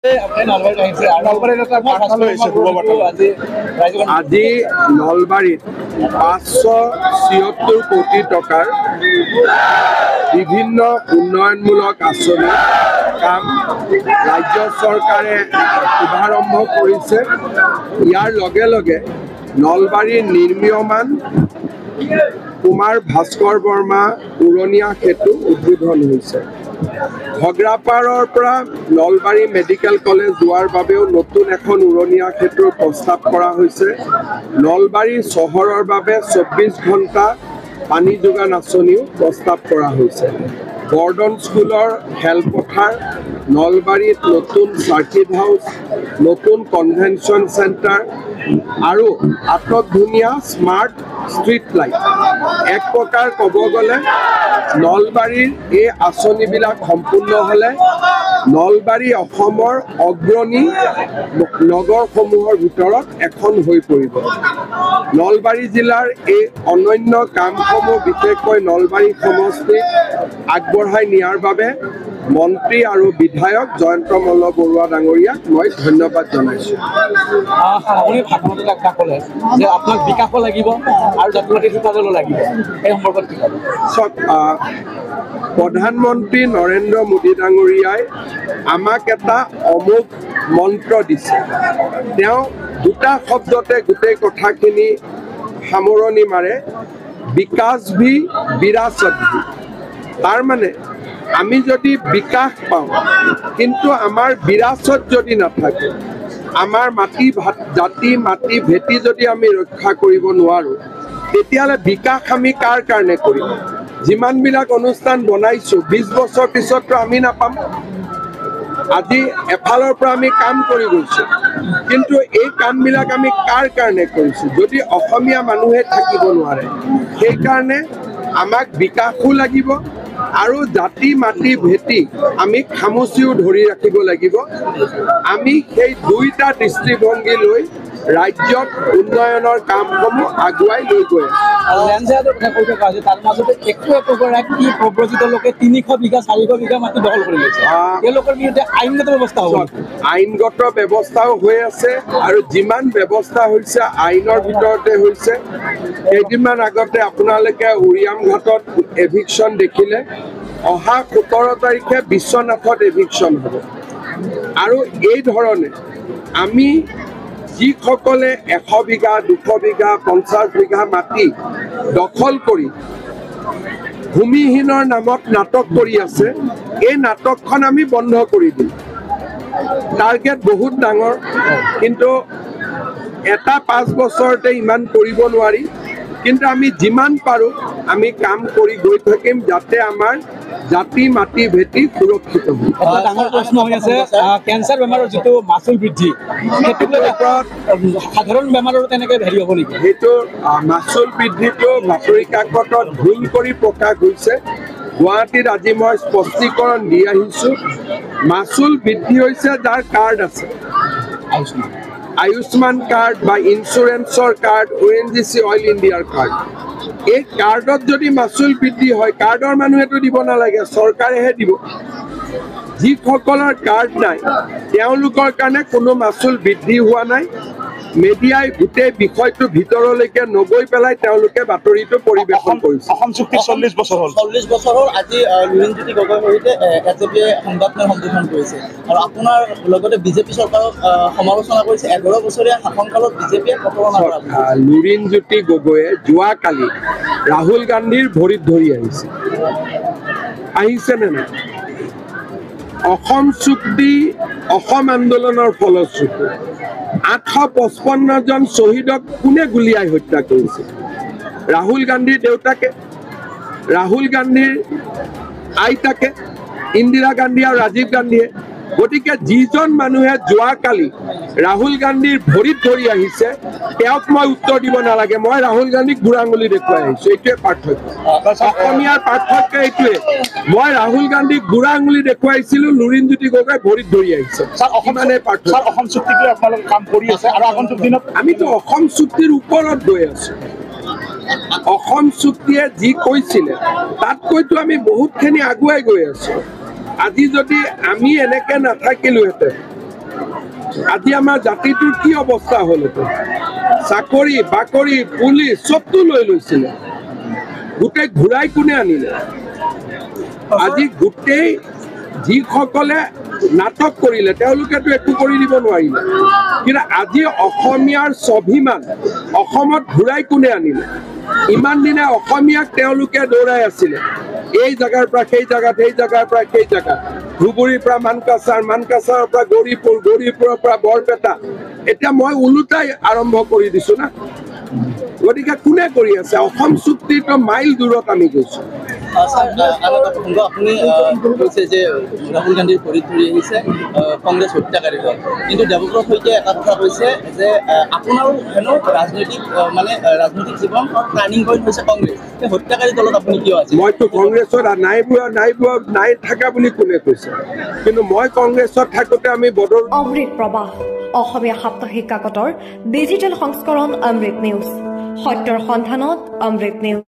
আজি নলবাৰীত 576 কোটি টকাৰ বিভিন্ন উন্নয়নমূলক আঁচনি কাম ৰাজ্য চৰকাৰে শুভাৰম্ভ কৰিছে। ইয়াৰ লগে লগে নলবাৰীৰ নিৰ্মীয়মান কুমাৰ ভাস্কৰ বৰ্মা উৰণীয়া সেতু উদ্বোধন হৈছে। ঘগ্ৰাপাৰৰ পৰা নলবাৰী মেডিকেল কলেজ যোৱাৰ বাবেও নতুন এখন উৰণীয়া সেতুৰ প্ৰস্তাৱ কৰা হৈছে। নলবাৰী চহৰৰ বাবে 24 ঘণ্টা পানী যোগান আঁচনিও প্ৰস্তাৱ কৰা হৈছে। গৰ্ডন স্কুলৰ খেলপথাৰ, নলবাৰীত নতুন চাৰ্কিট হাউচ, নতুন কনভেনশ্যন চেণ্টাৰ আৰু আটকধুনীয়া স্মাৰ্ট ষ্ট্ৰীট লাইট। এক প্ৰকাৰ ক'ব গ'লে নলবাৰীৰ এই আঁচনিবিলাক সম্পূৰ্ণ হ'লে নলবাৰী অসমৰ অগ্ৰণী নগৰসমূহৰ ভিতৰত এখন হৈ পৰিব। নলবাৰী জিলাৰ এই অনন্য কামসমূহ বিশেষকৈ নলবাৰী সমষ্টিত আগবঢ়াই নিয়াৰ বাবে মন্ত্ৰী আৰু বিধায়ক জয়ন্ত মল্ল বৰুৱা ডাঙৰীয়াক মই ধন্যবাদ জনাইছোঁ। আপুনি ভাষণত একটা ক'লে যে আপোনাক বিকাশ লাগিব আৰু জাতীয় শিক্ষাদলো লাগিব, এই সম্পৰ্কত কি ক'ব? চাওক, প্ৰধানমন্ত্ৰী নৰেন্দ্ৰ মোদী ডাঙৰীয়াই আমাক এটা অমোঘ মন্ত্ৰ দিছে। তেওঁ দুটা শব্দতে গোটেই কথাখিনি সামৰণি মাৰে, বিকাশ ভি বিৰাসত ভি। তাৰ মানে আমি যদি বিকাশ পাওঁ কিন্তু আমাৰ বিৰাসত যদি নাথাকে, আমাৰ মাটি জাতি মাটি ভেটি যদি আমি ৰক্ষা কৰিব নোৱাৰোঁ, তেতিয়াহ'লে বিকাশ আমি কাৰ কাৰণে কৰিম? যিমানবিলাক অনুষ্ঠান বনাইছোঁ 20 বছৰ পিছততো আমি নাপাম। আজি এফালৰ পৰা আমি কাম কৰি গৈছোঁ, কিন্তু এই কামবিলাক আমি কাৰ কাৰণে কৰিছোঁ? যদি অসমীয়া মানুহে থাকিব নোৱাৰে, সেইকাৰণে আমাক বিকাশো লাগিব আৰু জাতি মাটি ভেটি আমি খামুচিও ধৰি ৰাখিব লাগিব। আমি সেই দুইটা দৃষ্টিভংগী লৈ ৰাজ্যত উন্নয়নৰ কামসমূহ আগুৱাই লৈ গৈ তাৰ মাজতে একো একোগৰাকী প্ৰব্ৰজিত লোকে 300 বিঘা 400 বিঘা মাটি দখল কৰি লৈছে। তেওঁলোকৰ বিৰুদ্ধে আইনগত ব্যৱস্থা হ'ব। আইনগত ব্যৱস্থাও হৈ আছে আৰু যিমান ব্যৱস্থা হৈছে আইনৰ ভিতৰতে হৈছে। কেইদিনমান আগতে আপোনালোকে উৰিয়াম ঘাটত এভিকশ্যন দেখিলে। অহা 17 তাৰিখে বিশ্বনাথত এভিকশ্যন হ'ব। আৰু এই ধৰণে আমি যিসকলে 100 বিঘা 200 বিঘা 50 বিঘা মাটি দখল কৰি ভূমিহীনৰ নামত নাটক কৰি আছে, এই নাটকখন আমি বন্ধ কৰি দিম। টাৰ্গেট বহুত ডাঙৰ, কিন্তু এটা 5 বছৰতে ইমান কৰিব নোৱাৰি। কিন্তু আমি যিমান পাৰোঁ আমি কাম কৰি গৈ থাকিম যাতে আমাৰ জাতি মাটি ভেটি সুৰক্ষিত হয়। এটা ডাঙৰ প্ৰশ্ন হৈ আছে, কেঞ্চাৰ বেমাৰৰ যিটো মাচুল বৃদ্ধি, সেইটোৰ ওপৰত সাধাৰণ বেমাৰৰ তেনেকৈ হেৰি হ'ব নেকি? সেইটো মাচুল বৃদ্ধিটো বাতৰি কাকতত ভুল কৰি প্ৰকাশ হৈছে। গুৱাহাটীত আজি মই স্পষ্টীকৰণ দি আহিছোঁ। মাচুল বৃদ্ধি হৈছে যাৰ কাৰ্ড আছে, আয়ুষ্মান কাৰ্ড বা ইঞ্চুৰেঞ্চৰ কাৰ্ড, ONGC অইল ইণ্ডিয়াৰ কাৰ্ড। এই কাৰ্ডত যদি মাচুল বৃদ্ধি হয়, কাৰ্ডৰ মানুহেতো দিব নালাগে, চৰকাৰেহে দিব। যিসকলৰ কাৰ্ড নাই তেওঁলোকৰ কাৰণে কোনো মাচুল বৃদ্ধি হোৱা নাই। মিডিয়াই গোটেই বিষয়টো ভিতৰলৈকে নগৈ পেলাই তেওঁলোকে বাতৰিটো পৰিৱেশন কৰিছে। অসম চুক্তি 40 বছৰ হ'ল। 40 বছৰ হ'ল। আজি লুৰিণজ্যোতি গগৈৰ সৈতে এজেপিয়ে সংবাদমেল সম্বোধন কৰিছে আৰু আপোনাৰ লগতে বিজেপি চৰকাৰক সমালোচনা কৰিছে। 11 বছৰীয়া শাসনকালত বিজেপিয়ে প্ৰতাৰণা কৰা। লুৰিণজ্যোতি গগৈয়ে যোৱাকালি ৰাহুল গান্ধীৰ ভৰিত ধৰি আহিছে নে নাই? অসম চুক্তি অসম আন্দোলনৰ ফলশ্ৰুতি 855 জন শ্বহীদক কোনে গুলীয়াই হত্যা কৰিছে? ৰাহুল গান্ধীৰ দেউতাকে, ৰাহুল গান্ধীৰ আইতাকে, ইন্দিৰা গান্ধী আৰু ৰাজীৱ গান্ধীয়ে। গতিকে যিজন মানুহে যোৱাকালি ৰাহুল গান্ধীৰ ভৰিত ধৰি আহিছে তেওঁক মই উত্তৰ দিব নালাগে। মই ৰাহুল গান্ধীক বুঢ়া আঙুলি দেখুৱাই আহিছোঁ। এইটোৱে পাৰ্থক্য। অসমীয়াৰ পাৰ্থক্য এইটোৱে। মই ৰাহুল গান্ধীক বুঢ়া আঙুলি দেখুৱাইছিলোঁ, লুৰিণজ্যোতি গগৈ ভৰিত ধৰি আহিছে। ইমানেই পাৰ্থক্য। অসম চুক্তিক লৈ আপোনালোকে কাম কৰি আছে আৰু আগন্তুক দিনত আমিতো অসম চুক্তিৰ ওপৰত গৈ আছোঁ। অসম চুক্তিয়ে যি কৈছিলে তাতকৈতো আমি বহুতখিনি আগুৱাই গৈ আছোঁ। আজি যদি আমি এনেকে নাথাকিলোহেঁতেন, আজি আমাৰ জাতিটোৰ কি অৱস্থা হ'ল চাকৰি বাকৰি পুলিচ চবটো লৈ লৈছিলে গোটেই ঘূৰাই কোনে আনিলে আজি গোটেই যিসকলে নাটক কৰিলে তেওঁলোকেতো একো কৰি দিব নোৱাৰিলে কিন্তু আজি অসমীয়াৰ স্বাভিমান অসমত ঘূৰাই কোনে আনিলে ইমান দিনে অসমীয়াক তেওঁলোকে দৌৰাই আছিলে এই জায়গাৰ পৰা সেই জায়গাত সেই জায়গাৰ পৰা সেই জায়গাত ধুবুৰীৰ পৰা মানকাছাৰৰ পৰা গৌৰীপুৰৰ পৰা বৰপেটা এতিয়া মই ওলোটাই আৰম্ভ কৰি দিছো না গতিকে কোনে কৰি আছে অসম চুক্তিটো মাইল দূৰত আমি গৈছো আপুনি কৈছে যে ৰাহুল গান্ধীৰ ভৰিত ধৰি আহিছে কংগ্ৰেছ হত্যাকাৰী দল কিন্তু দেৱব্ৰত শইকীয়াই এটা কথা কৈছে যে আপোনাৰো হেনো ৰাজনৈতিক জীৱন টাৰ্ণিং পইণ্ট হৈছে কংগ্ৰেছ এই হত্যাকাৰী দলত আপুনি কিয় আছে মইতো কংগ্ৰেছত নাই থকা বুলি কোনে কৈছে কিন্তু মই কংগ্ৰেছত থাকোঁতে আমি বদল অমৃত প্ৰবাহ অসমীয়া সাপ্তাহিক কাকতৰ ডিজিটেল সংস্কৰণ অমৃত নিউজ সত্যৰ সন্ধানত অমৃত নিউজ